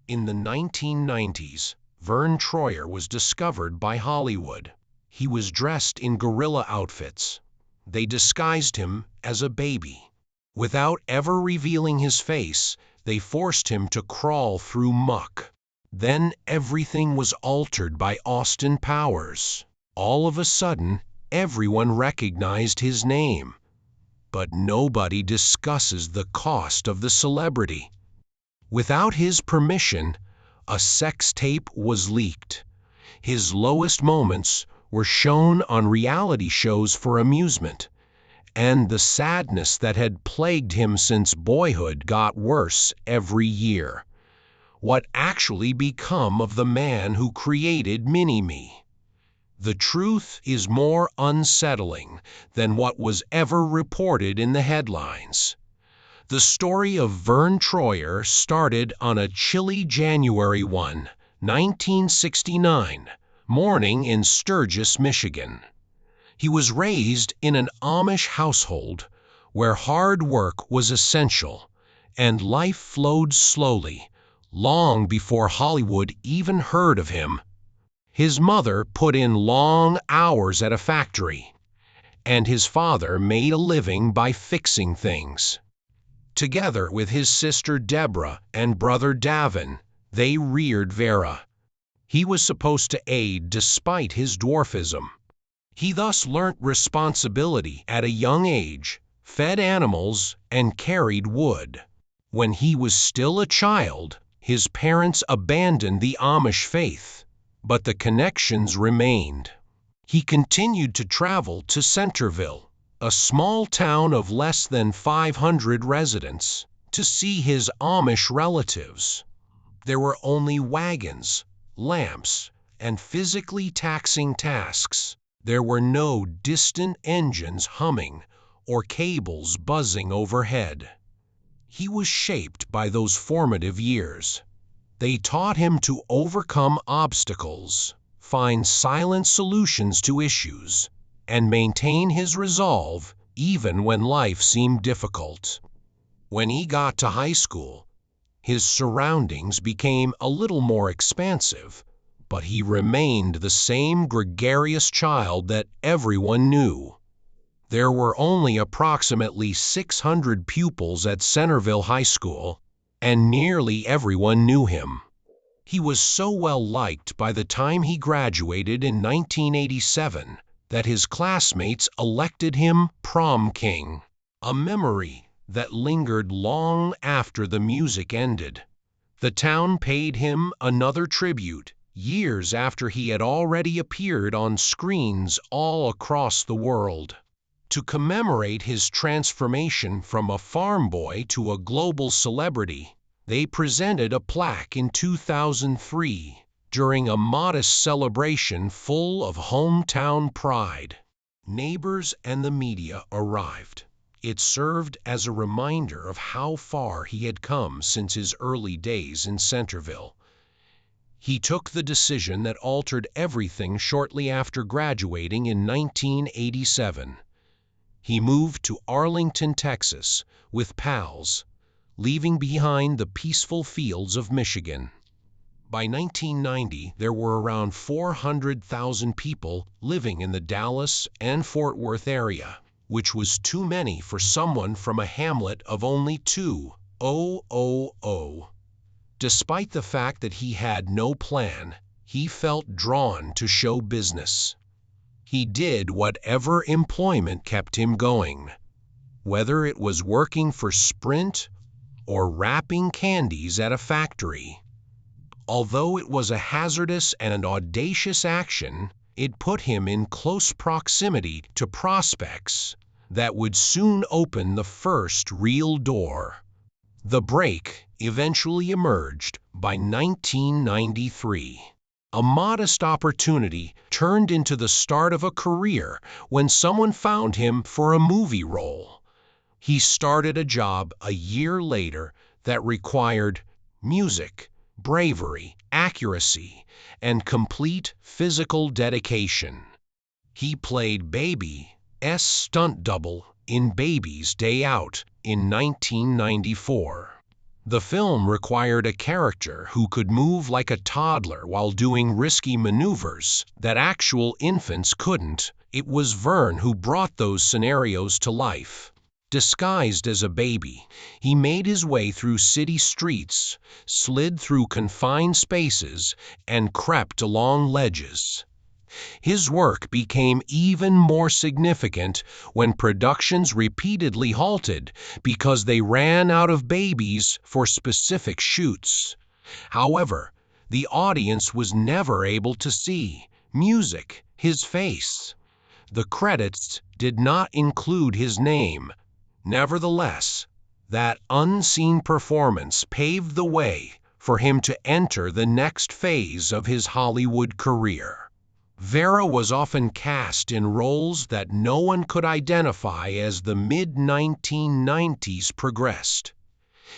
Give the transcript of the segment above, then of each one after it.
In the 1990s, Verne Troyer was discovered by Hollywood. He was dressed in gorilla outfits. They disguised him as a baby. Without ever revealing his face, they forced him to crawl through muck. Then everything was altered by Austin Powers. All of a sudden, everyone recognized his name. But nobody discusses the cost of the celebrity. Without his permission, a sex tape was leaked. His lowest moments were shown on reality shows for amusement, and the sadness that had plagued him since boyhood got worse every year. What actually became of the man who created Mini-Me? The truth is more unsettling than what was ever reported in the headlines. The story of Verne Troyer started on a chilly January 1, 1969, morning in Sturgis, Michigan. He was raised in an Amish household where hard work was essential, and life flowed slowly, long before Hollywood even heard of him. His mother put in long hours at a factory, and his father made a living by fixing things. Together with his sister Deborah and brother Davin, they reared Vera. He was supposed to aid despite his dwarfism. He thus learnt responsibility at a young age, fed animals, and carried wood. When he was still a child, his parents abandoned the Amish faith, but the connections remained. He continued to travel to Centerville, a small town of less than 500 residents, to see his Amish relatives. There were only wagons, lamps, and physically taxing tasks. There were no distant engines humming or cables buzzing overhead. He was shaped by those formative years. They taught him to overcome obstacles, find silent solutions to issues, and maintain his resolve even when life seemed difficult. When he got to high school, his surroundings became a little more expansive, but he remained the same gregarious child that everyone knew. There were only approximately 600 pupils at Centerville High School, and nearly everyone knew him. He was so well liked by the time he graduated in 1987 that his classmates elected him prom king, a memory that lingered long after the music ended. The town paid him another tribute years after he had already appeared on screens all across the world. To commemorate his transformation from a farm boy to a global celebrity, they presented a plaque in 2003 during a modest celebration full of hometown pride. Neighbors and the media arrived. It served as a reminder of how far he had come since his early days in Centerville. He took the decision that altered everything shortly after graduating in 1987. He moved to Arlington, Texas, with pals, leaving behind the peaceful fields of Michigan. By 1990, there were around 400,000 people living in the Dallas and Fort Worth area, which was too many for someone from a hamlet of only 2,000. Despite the fact that he had no plan, he felt drawn to show business. He did whatever employment kept him going, whether it was working for Sprint or wrapping candies at a factory. Although it was a hazardous and audacious action, it put him in close proximity to prospects that would soon open the first real door. The break eventually emerged by 1993. A modest opportunity turned into the start of a career when someone found him for a movie role. He started a job a year later that required music, bravery, accuracy, and complete physical dedication. He played Baby's stunt double in Baby's Day Out in 1994. The film required a character who could move like a toddler while doing risky maneuvers that actual infants couldn't. It was Verne who brought those scenarios to life. Disguised as a baby, he made his way through city streets, slid through confined spaces, and crept along ledges. His work became even more significant when productions repeatedly halted because they ran out of babies for specific shoots. However, the audience was never able to see his face. The credits did not include his name. Nevertheless, that unseen performance paved the way for him to enter the next phase of his Hollywood career. Verne was often cast in roles that no one could identify as the mid-1990s progressed.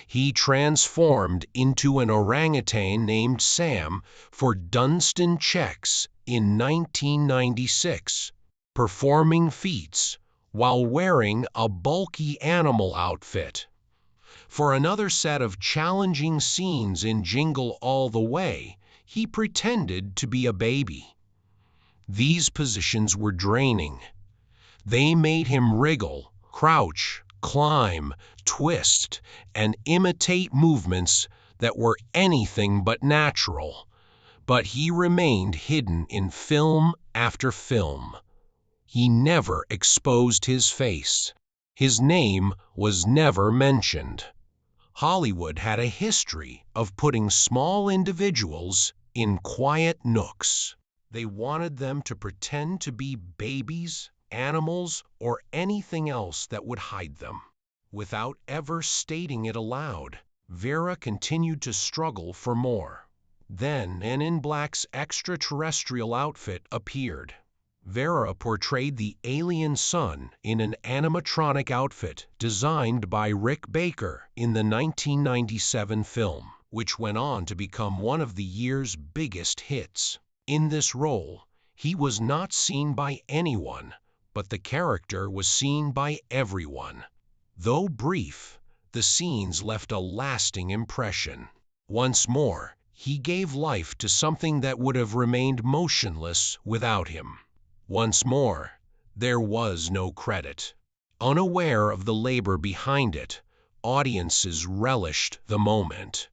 He transformed into an orangutan named Sam for Dunstan Checks in 1996, performing feats while wearing a bulky animal outfit. For another set of challenging scenes in Jingle All the Way, he pretended to be a baby. These positions were draining. They made him wriggle, crouch, climb, twist, and imitate movements that were anything but natural. But he remained hidden in film after film. He never exposed his face. His name was never mentioned. Hollywood had a history of putting small individuals in quiet nooks. They wanted them to pretend to be babies, animals, or anything else that would hide them. Without ever stating it aloud, Verne continued to struggle for more. Then Men in Black's extraterrestrial outfit appeared. Verne portrayed the alien sun in an animatronic outfit designed by Rick Baker in the 1997 film, which went on to become one of the year's biggest hits. In this role, he was not seen by anyone, but the character was seen by everyone. Though brief, the scenes left a lasting impression. Once more, he gave life to something that would have remained motionless without him. Once more, there was no credit. Unaware of the labor behind it, audiences relished the moment.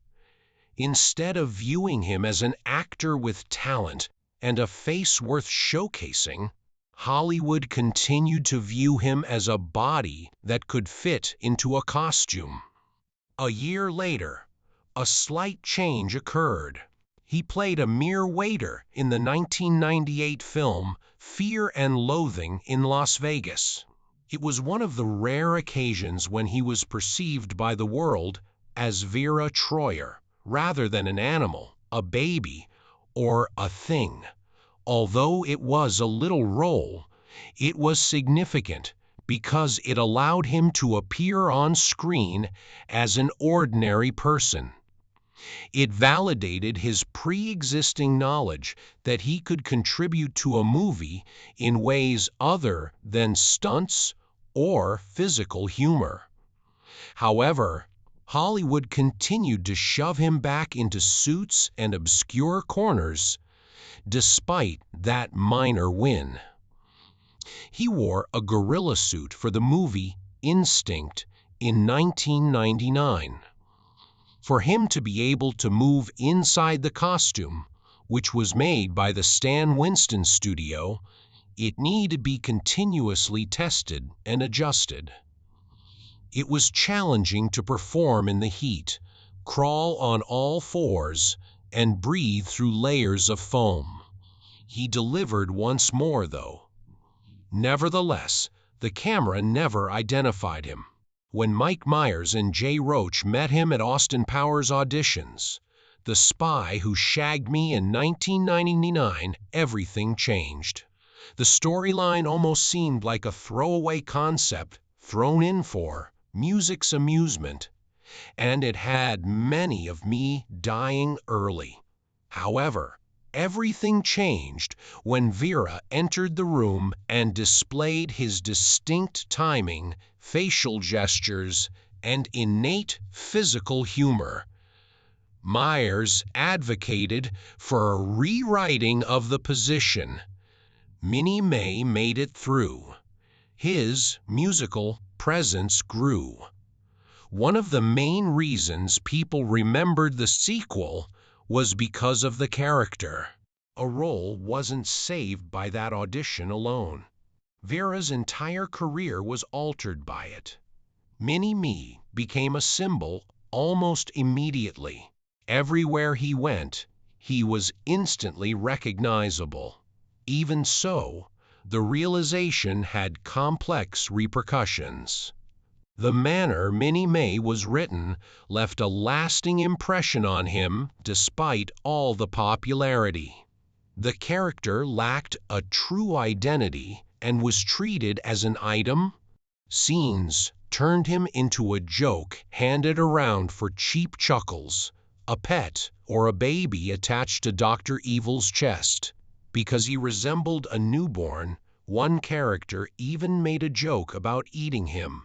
Instead of viewing him as an actor with talent and a face worth showcasing, Hollywood continued to view him as a body that could fit into a costume. A year later, a slight change occurred. He played a mere waiter in the 1998 film Fear and Loathing in Las Vegas. It was one of the rare occasions when he was perceived by the world as Verne Troyer, rather than an animal, a baby, or a thing. Although it was a little role, it was significant because it allowed him to appear on screen as an ordinary person. It validated his pre-existing knowledge that he could contribute to a movie in ways other than stunts or physical humor. However, Hollywood continued to shove him back into suits and obscure corners, despite that minor win. He wore a gorilla suit for the movie Instinct in 1999. For him to be able to move inside the costume, which was made by the Stan Winston studio, it needed to be continuously tested and adjusted. It was challenging to perform in the heat, crawl on all fours, and breathe through layers of foam. He delivered once more, though. Nevertheless, the camera never identified him. When Mike Myers and Jay Roach met him at Austin Powers auditions, The Spy Who Shagged Me in 1999, everything changed. The storyline almost seemed like a throwaway concept thrown in for music's amusement, and it had many of me dying early. However, everything changed when Verne entered the room and displayed his distinct timing, facial gestures, and innate physical humor. Myers advocated for a rewriting of the position. Minnie May made it through. His musical presence grew. One of the main reasons people remembered the sequel was because of the character. A role wasn't saved by that audition alone. Vera's entire career was altered by it. Mini-Me became a symbol almost immediately. Everywhere he went, he was instantly recognizable. Even so, the realization had complex repercussions. The manner Minnie May was written left a lasting impression on him despite all the popularity. The character lacked a true identity and was treated as an item. Scenes turned him into a joke handed around for cheap chuckles, a pet or a baby attached to Dr. Evil's chest. Because he resembled a newborn, one character even made a joke about eating him.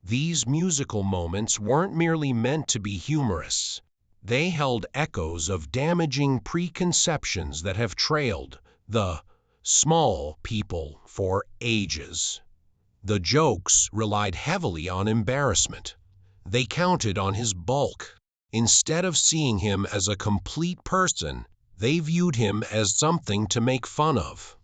These musical moments weren't merely meant to be humorous. They held echoes of damaging preconceptions that have trailed the small people for ages. The jokes relied heavily on embarrassment. They counted on his bulk. Instead of seeing him as a complete person, they viewed him as something to make fun of.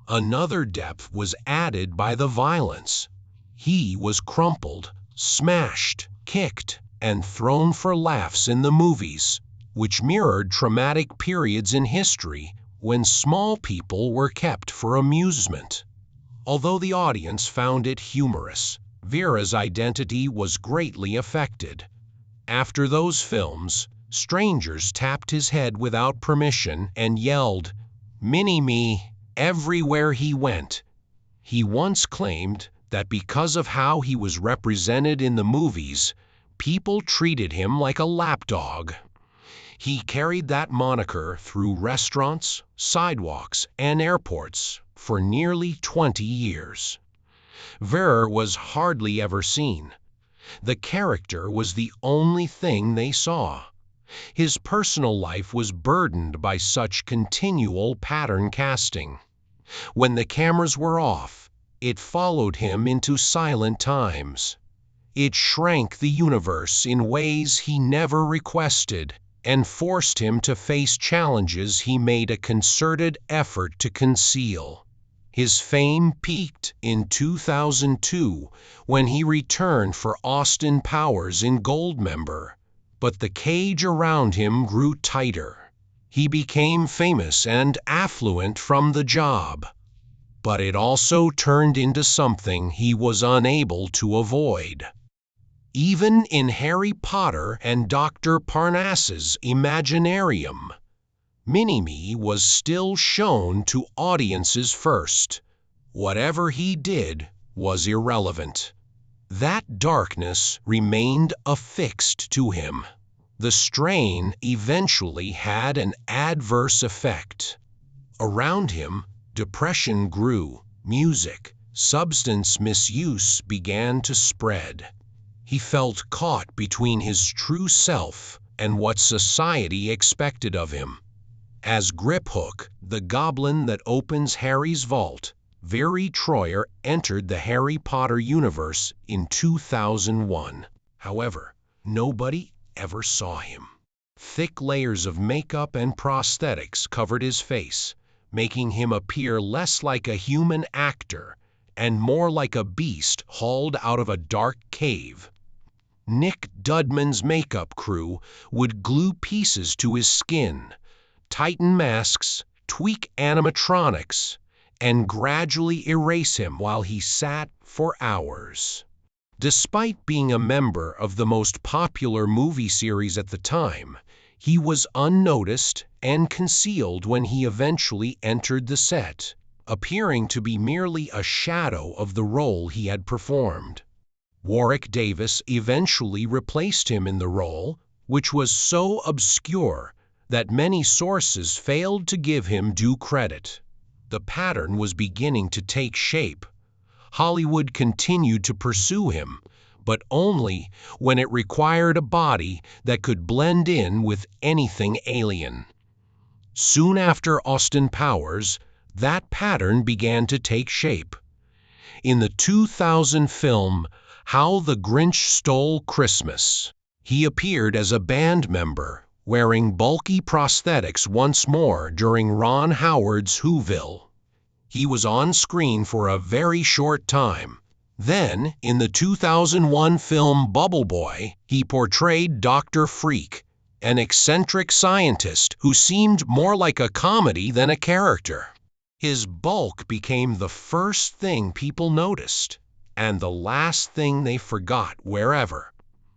Another depth was added by the violence. He was crumpled, smashed, kicked, and thrown for laughs in the movies, which mirrored traumatic periods in history when small people were kept for amusement. Although the audience found it humorous, Vera's identity was greatly affected. After those films, strangers tapped his head without permission and yelled, "Mini-Me," everywhere he went. He once claimed that because of how he was represented in the movies, people treated him like a lapdog. He carried that moniker through restaurants, sidewalks, and airports for nearly 20 years. Verne was hardly ever seen. The character was the only thing they saw. His personal life was burdened by such continual pattern casting. When the cameras were off, it followed him into silent times. It shrank the universe in ways he never requested and forced him to face challenges he made a concerted effort to conceal. His fame peaked in 2002 when he returned for Austin Powers in Goldmember, but the cage around him grew tighter. He became famous and affluent from the job, but it also turned into something he was unable to avoid. Even in Harry Potter and Dr. Parnassus's Imaginarium, Mini-Me was still shown to audiences first. Whatever he did was irrelevant. That darkness remained affixed to him. The strain eventually had an adverse effect. Around him, depression grew, music, substance misuse began to spread. He felt caught between his true self and what society expected of him. As Griphook, the goblin that opens Harry's vault, Verne Troyer entered the Harry Potter universe in 2001. However, nobody ever saw him. Thick layers of makeup and prosthetics covered his face, making him appear less like a human actor and more like a beast hauled out of a dark cave. Nick Dudman's makeup crew would glue pieces to his skin, tighten masks, tweak animatronics, and gradually erase him while he sat for hours. Despite being a member of the most popular movie series at the time, he was unnoticed and concealed when he eventually entered the set, appearing to be merely a shadow of the role he had performed. Warwick Davis eventually replaced him in the role, which was so obscure that many sources failed to give him due credit. The pattern was beginning to take shape. Hollywood continued to pursue him, but only when it required a body that could blend in with anything alien. Soon after Austin Powers, that pattern began to take shape. In the 2000 film How the Grinch Stole Christmas, he appeared as a band member, wearing bulky prosthetics once more during Ron Howard's Whoville. He was on screen for a very short time. Then, in the 2001 film Bubble Boy, he portrayed Dr. Freak, an eccentric scientist who seemed more like a comedy than a character. His bulk became the first thing people noticed, and the last thing they forgot wherever.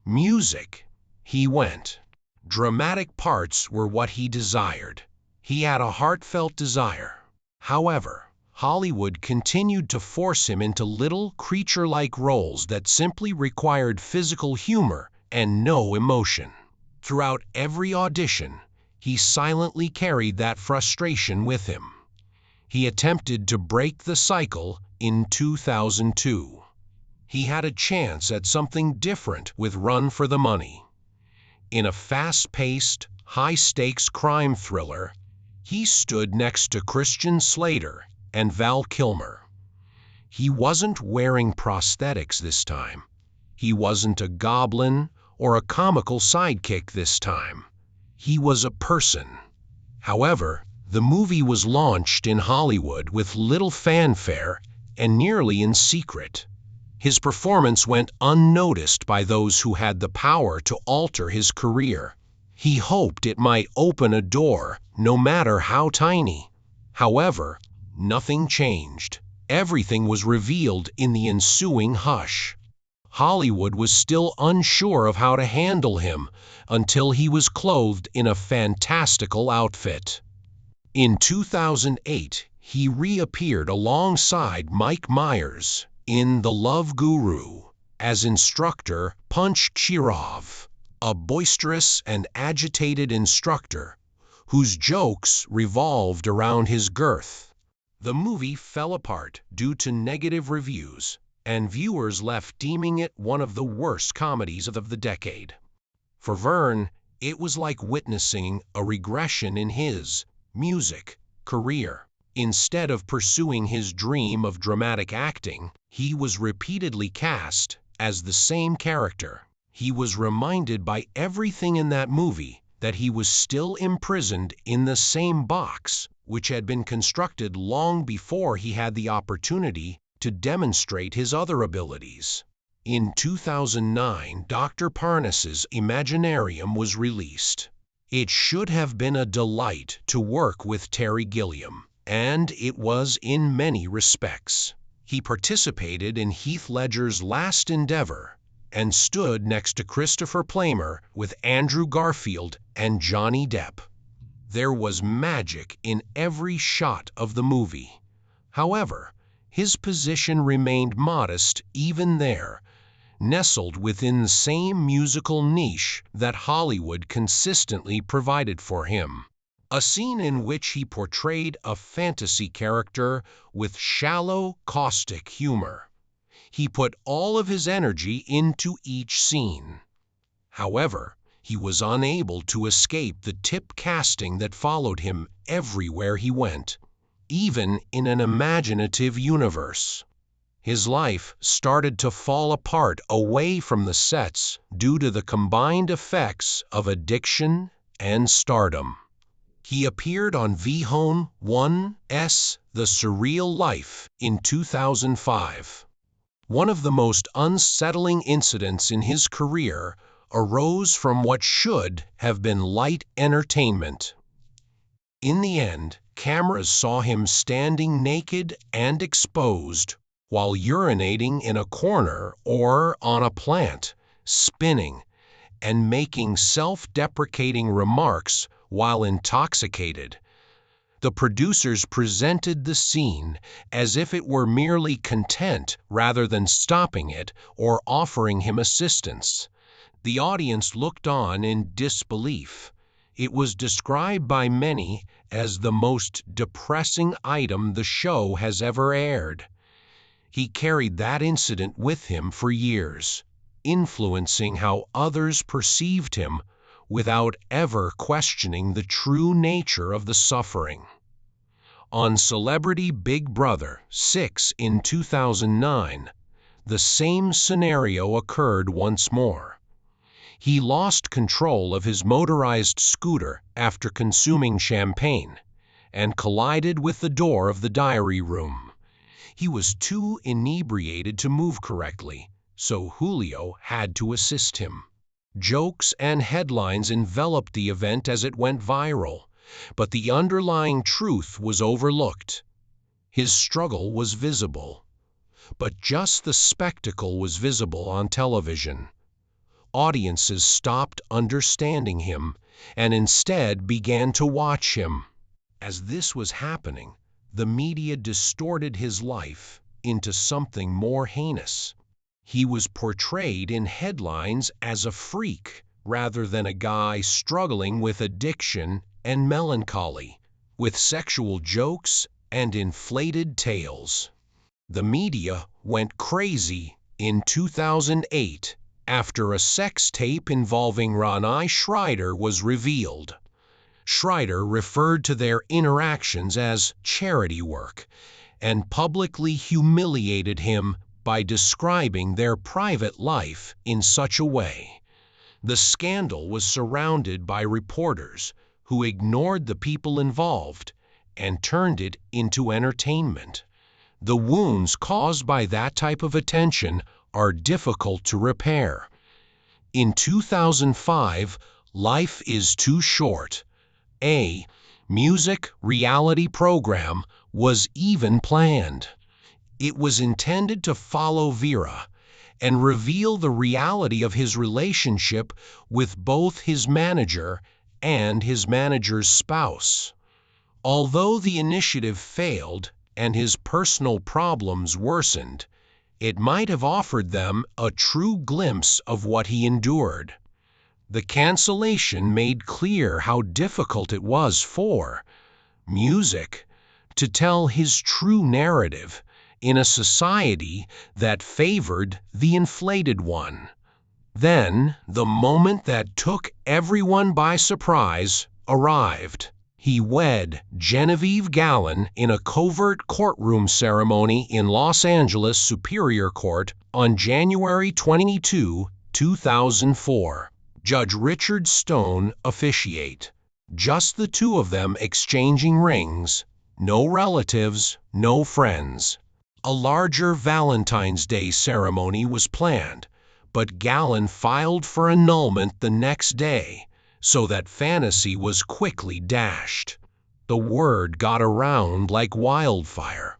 Music. He went. Dramatic parts were what he desired. He had a heartfelt desire. However, Hollywood continued to force him into little creature-like roles that simply required physical humor and no emotion. Throughout every audition, he silently carried that frustration with him. He attempted to break the cycle in 2002. He had a chance at something different with Run for the Money. In a fast-paced, high-stakes crime thriller, he stood next to Christian Slater and Val Kilmer. He wasn't wearing prosthetics this time. He wasn't a goblin or a comical sidekick this time. He was a person. However, the movie was launched in Hollywood with little fanfare and nearly in secret. His performance went unnoticed by those who had the power to alter his career. He hoped it might open a door, no matter how tiny. However, nothing changed. Everything was revealed in the ensuing hush. Hollywood was still unsure of how to handle him until he was clothed in a fantastical outfit. In 2008, he reappeared alongside Mike Myers in The Love Guru as instructor Punch Chirov, a boisterous and agitated instructor whose jokes revolved around his girth. The movie fell apart due to negative reviews, and viewers left deeming it one of the worst comedies of the decade. For Verne, it was like witnessing a regression in his music career. Instead of pursuing his dream of dramatic acting, he was repeatedly cast as the same character. He was reminded by everything in that movie that he was still imprisoned in the same box, which had been constructed long before he had the opportunity to demonstrate his other abilities. In 2009, Dr. Parnas's Imaginarium was released. It should have been a delight to work with Terry Gilliam, and it was in many respects. He participated in Heath Ledger's last endeavor and stood next to Christopher Plummer with Andrew Garfield and Johnny Depp. There was magic in every shot of the movie. However, his position remained modest even there, nestled within the same musical niche that Hollywood consistently provided for him. A scene in which he portrayed a fantasy character with shallow, caustic humor. He put all of his energy into each scene. However, he was unable to escape the typecasting that followed him everywhere he went, even in an imaginative universe. His life started to fall apart away from the sets due to the combined effects of addiction and stardom. He appeared on VH1's The Surreal Life in 2005. One of the most unsettling incidents in his career arose from what should have been light entertainment. In the end, cameras saw him standing naked and exposed while urinating in a corner or on a plant, spinning, and making self-deprecating remarks while intoxicated. The producers presented the scene as if it were merely content rather than stopping it or offering him assistance. The audience looked on in disbelief. It was described by many as the most depressing item the show has ever aired. He carried that incident with him for years. influencing how others perceived him without ever questioning the true nature of the suffering. On Celebrity Big Brother 6 in 2009, the same scenario occurred once more. He lost control of his motorized scooter after consuming champagne and collided with the door of the diary room. He was too inebriated to move correctly, so Julio had to assist him. Jokes and headlines enveloped the event as it went viral, but the underlying truth was overlooked. His struggle was visible, but just the spectacle was visible on television. Audiences stopped understanding him and instead began to watch him. As this was happening, the media distorted his life into something more heinous. He was portrayed in headlines as a freak rather than a guy struggling with addiction and melancholy, with sexual jokes and inflated tales. The media went crazy in 2008 after a sex tape involving Ronnie Schreider was revealed. Schreider referred to their interactions as charity work and publicly humiliated him by describing their private life in such a way. The scandal was surrounded by reporters who ignored the people involved and turned it into entertainment. The wounds caused by that type of attention are difficult to repair. In 2005, Life is Too Short, a music reality program, was even planned. It was intended to follow Vera and reveal the reality of his relationship with both his manager and his manager's spouse. Although the initiative failed and his personal problems worsened, it might have offered them a true glimpse of what he endured. The cancellation made clear how difficult it was for music to tell his true narrative in a society that favored the inflated one. Then, the moment that took everyone by surprise arrived. He wed Genevieve Gallon in a covert courtroom ceremony in Los Angeles Superior Court on January 22, 2004. Judge Richard Stone officiate. Just the two of them exchanging rings, no relatives, no friends. A larger Valentine's Day ceremony was planned, but Gallon filed for annulment the next day, so that fantasy was quickly dashed. The word got around like wildfire.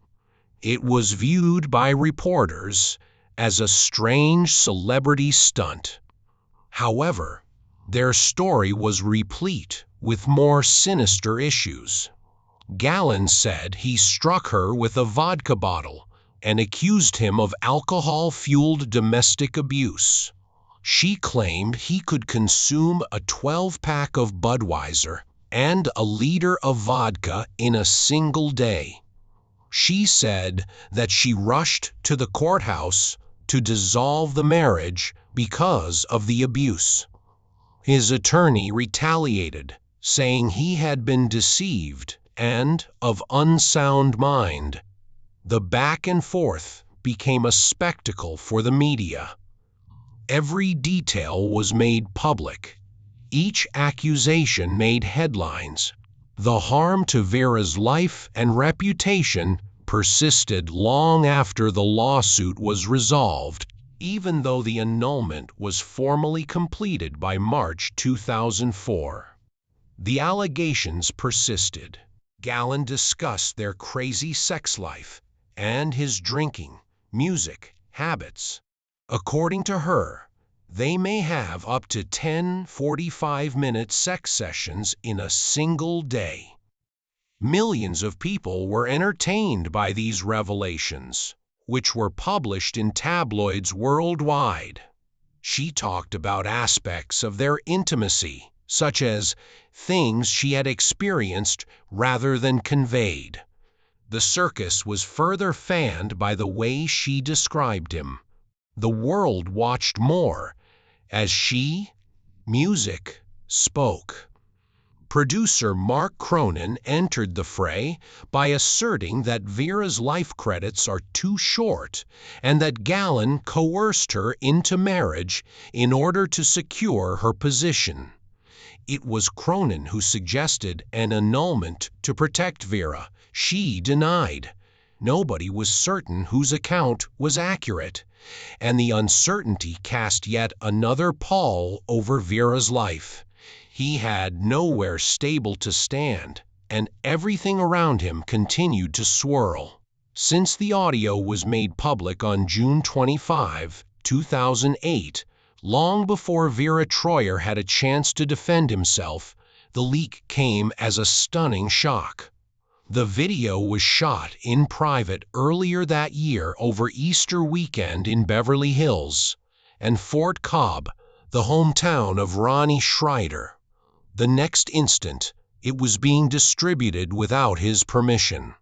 It was viewed by reporters as a strange celebrity stunt. However, their story was replete with more sinister issues. Gallon said he struck her with a vodka bottle and accused him of alcohol-fueled domestic abuse. She claimed he could consume a 12-pack of Budweiser and a liter of vodka in a single day. She said that she rushed to the courthouse to dissolve the marriage because of the abuse. His attorney retaliated, saying he had been deceived and of unsound mind. The back and forth became a spectacle for the media. Every detail was made public. Each accusation made headlines. The harm to Vera's life and reputation persisted long after the lawsuit was resolved, even though the annulment was formally completed by March 2004. The allegations persisted. Gallon discussed their crazy sex life and his drinking, music, habits. According to her, they may have up to 10 45-minute sex sessions in a single day. Millions of people were entertained by these revelations, which were published in tabloids worldwide. She talked about aspects of their intimacy, such as things she had experienced rather than conveyed. The circus was further fanned by the way she described him. The world watched more as music, spoke. Producer Mark Cronin entered the fray by asserting that Vera's life credits are too short and that Gallon coerced her into marriage in order to secure her position. It was Cronin who suggested an annulment to protect Vera. She denied. Nobody was certain whose account was accurate, and the uncertainty cast yet another pall over Vera's life. He had nowhere stable to stand, and everything around him continued to swirl. Since the audio was made public on June 25, 2008, long before Verne Troyer had a chance to defend himself, the leak came as a stunning shock. The video was shot in private earlier that year over Easter weekend in Beverly Hills and Fort Cobb, the hometown of Ronnie Schreider. The next instant, it was being distributed without his permission.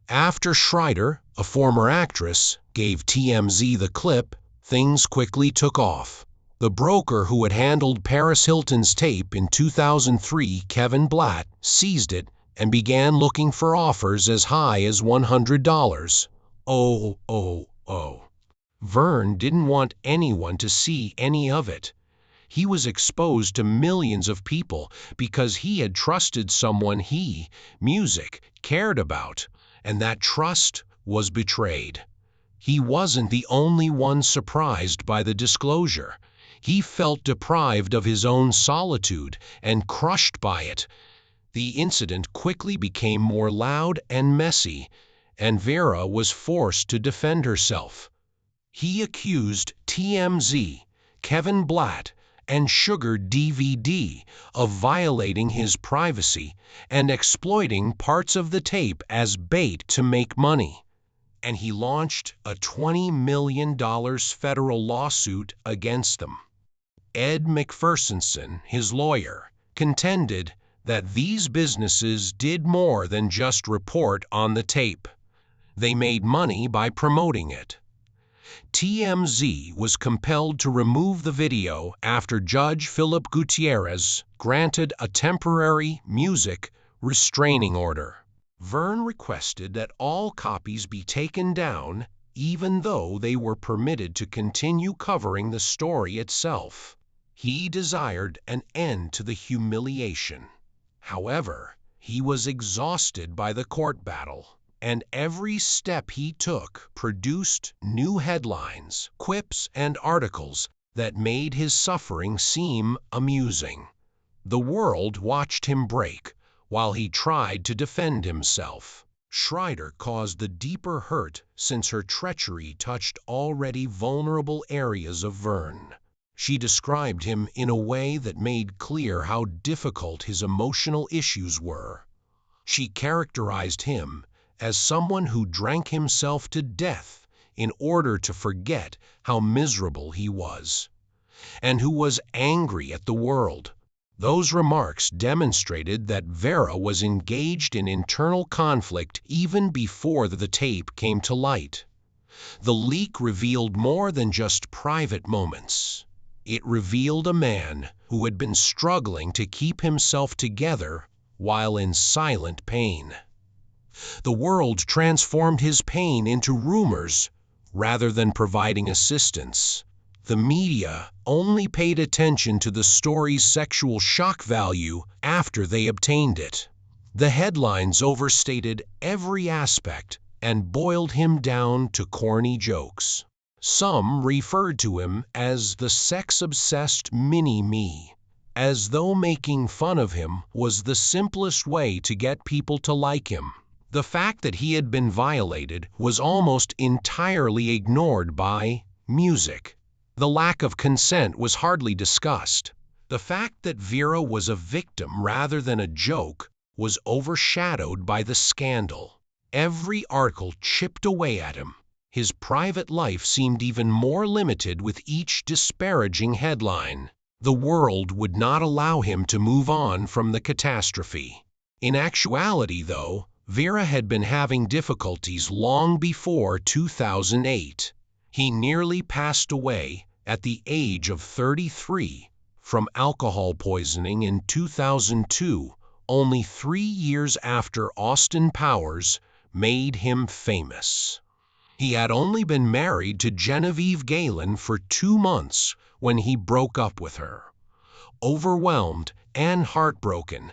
After Schreider, a former actress, gave TMZ the clip, things quickly took off. The broker who had handled Paris Hilton's tape in 2003, Kevin Blatt, seized it and began looking for offers as high as $100. Verne didn't want anyone to see any of it. He was exposed to millions of people because he had trusted someone music, cared about, and that trust was betrayed. He wasn't the only one surprised by the disclosure. He felt deprived of his own solitude and crushed by it. The incident quickly became more loud and messy, and Vera was forced to defend herself. He accused TMZ, Kevin Blatt, and Sugar DVD of violating his privacy and exploiting parts of the tape as bait to make money. And he launched a $20 million federal lawsuit against them. Ed McPherson, his lawyer, contended that these businesses did more than just report on the tape. They made money by promoting it. TMZ was compelled to remove the video after Judge Philip Gutierrez granted a temporary music restraining order. Verne requested that all copies be taken down, even though they were permitted to continue covering the story itself. He desired an end to the humiliation. However, he was exhausted by the court battle, and every step he took produced new headlines, quips, and articles that made his suffering seem amusing. The world watched him break while he tried to defend himself. Schreider caused the deeper hurt since her treachery touched already vulnerable areas of Verne. She described him in a way that made clear how difficult his emotional issues were. She characterized him as someone who drank himself to death in order to forget how miserable he was, and who was angry at the world. Those remarks demonstrated that Vera was engaged in internal conflict even before the tape came to light. The leak revealed more than just private moments. It revealed a man who had been struggling to keep himself together while in silent pain. The world transformed his pain into rumors rather than providing assistance. The media only paid attention to the story's sexual shock value after they obtained it. The headlines overstated every aspect and boiled him down to corny jokes. Some referred to him as the sex-obsessed mini-me, as though making fun of him was the simplest way to get people to like him. The fact that he had been violated was almost entirely ignored by music. The lack of consent was hardly discussed. The fact that Vera was a victim rather than a joke was overshadowed by the scandal. Every article chipped away at him. His private life seemed even more limited with each disparaging headline. The world would not allow him to move on from the catastrophe. In actuality, though, Vera had been having difficulties long before 2008. He nearly passed away at the age of 33 from alcohol poisoning in 2002, only 3 years after Austin Powers made him famous. He had only been married to Genevieve Galen for 2 months when he broke up with her. Overwhelmed and heartbroken,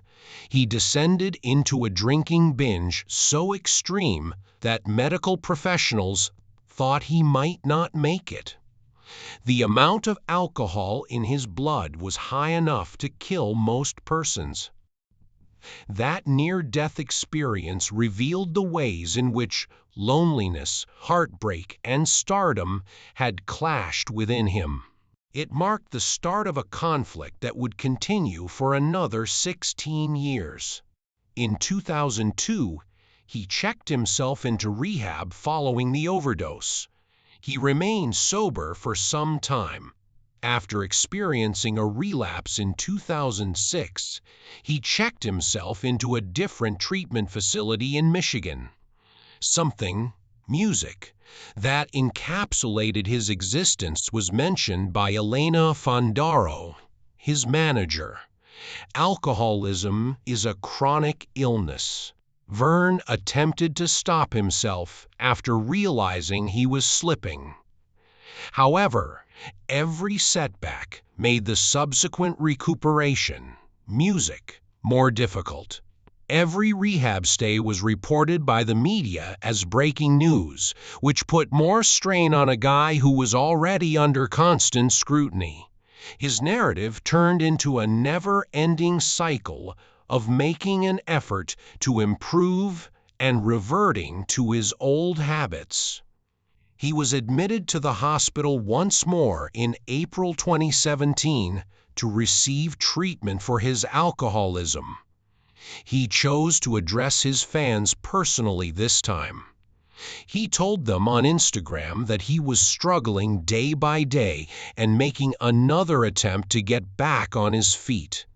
he descended into a drinking binge so extreme that medical professionals thought he might not make it. The amount of alcohol in his blood was high enough to kill most persons. That near-death experience revealed the ways in which loneliness, heartbreak, and stardom had clashed within him. It marked the start of a conflict that would continue for another 16 years. In 2002, he checked himself into rehab following the overdose. He remained sober for some time. After experiencing a relapse in 2006, he checked himself into a different treatment facility in Michigan. Music, that encapsulated his existence was mentioned by Elena Fondaro, his manager. Alcoholism is a chronic illness. Verne attempted to stop himself after realizing he was slipping. However, every setback made the subsequent recuperation, music, more difficult. Every rehab stay was reported by the media as breaking news, which put more strain on a guy who was already under constant scrutiny. His narrative turned into a never-ending cycle of making an effort to improve and reverting to his old habits. He was admitted to the hospital once more in April 2017 to receive treatment for his alcoholism. He chose to address his fans personally this time. He told them on Instagram that he was struggling day by day and making another attempt to get back on his feet.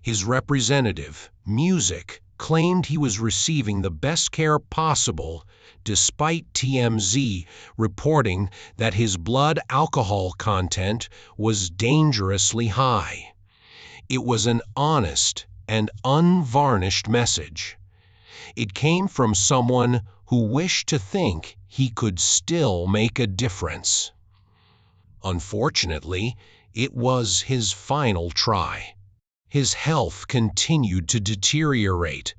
His representative, Music, claimed he was receiving the best care possible, despite TMZ reporting that his blood alcohol content was dangerously high. It was an honest and unvarnished message. It came from someone who wished to think he could still make a difference. Unfortunately, it was his final try. His health continued to deteriorate,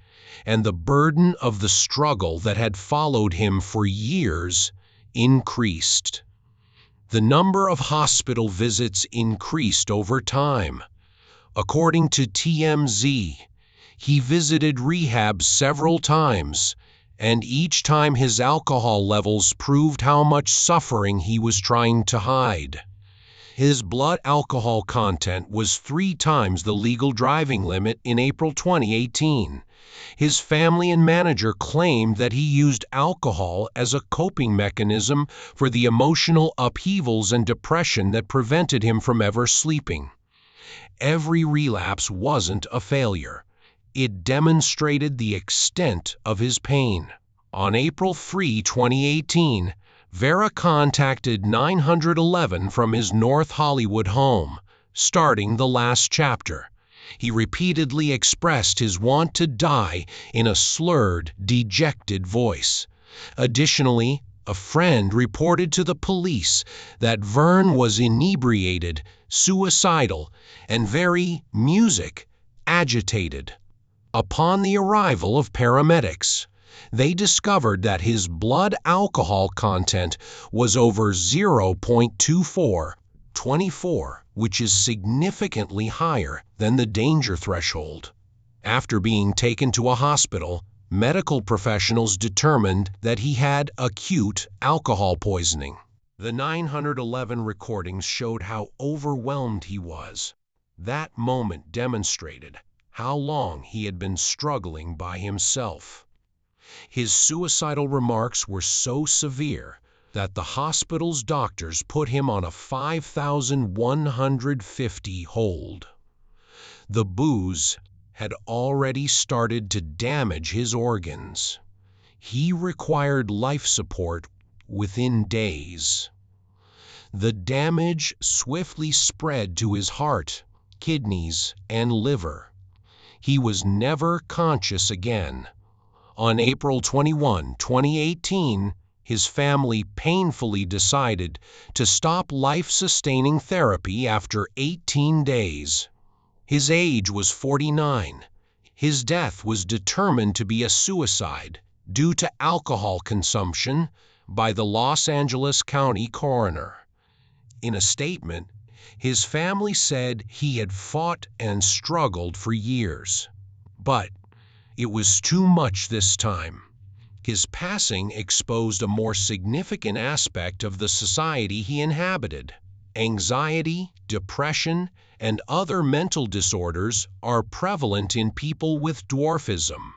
and the burden of the struggle that had followed him for years increased. The number of hospital visits increased over time. According to TMZ, he visited rehab several times, and each time his alcohol levels proved how much suffering he was trying to hide. His blood alcohol content was 3 times the legal driving limit in April 2018. His family and manager claimed that he used alcohol as a coping mechanism for the emotional upheavals and depression that prevented him from ever sleeping. Every relapse wasn't a failure. It demonstrated the extent of his pain. On April 3, 2018, Vera contacted 911 from his North Hollywood home, starting the last chapter. He repeatedly expressed his want to die in a slurred, dejected voice. Additionally, a friend reported to the police that Verne was inebriated, suicidal, and very agitated. Upon the arrival of paramedics, they discovered that his blood alcohol content was over 0.24, which is significantly higher than the danger threshold. After being taken to a hospital, medical professionals determined that he had acute alcohol poisoning. The 911 recordings showed how overwhelmed he was. That moment demonstrated how long he had been struggling by himself. His suicidal remarks were so severe that the hospital's doctors put him on a 5,150 hold. The booze had already started to damage his organs. He required life support within days. The damage swiftly spread to his heart, kidneys, and liver. He was never conscious again. On April 21, 2018, his family painfully decided to stop life-sustaining therapy after 18 days. His age was 49. His death was determined to be a suicide due to alcohol consumption by the Los Angeles County coroner. In a statement, his family said he had fought and struggled for years. But it was too much this time. His passing exposed a more significant aspect of the society he inhabited. Anxiety, depression, and other mental disorders are prevalent in people with dwarfism.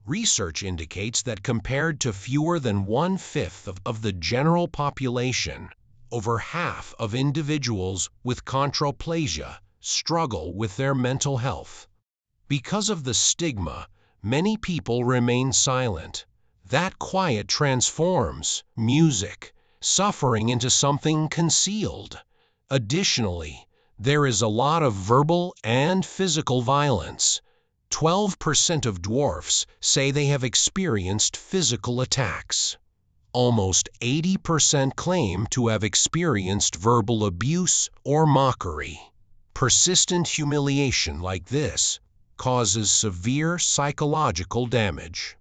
Research indicates that compared to fewer than 1/5 of the general population, over half of individuals with chondroplasia struggle with their mental health. Because of the stigma, many people remain silent. That quiet transforms music, suffering into something concealed. Additionally, there is a lot of verbal and physical violence. 12% of dwarfs say they have experienced physical attacks. Almost 80% claim to have experienced verbal abuse or mockery. Persistent humiliation like this causes severe psychological damage.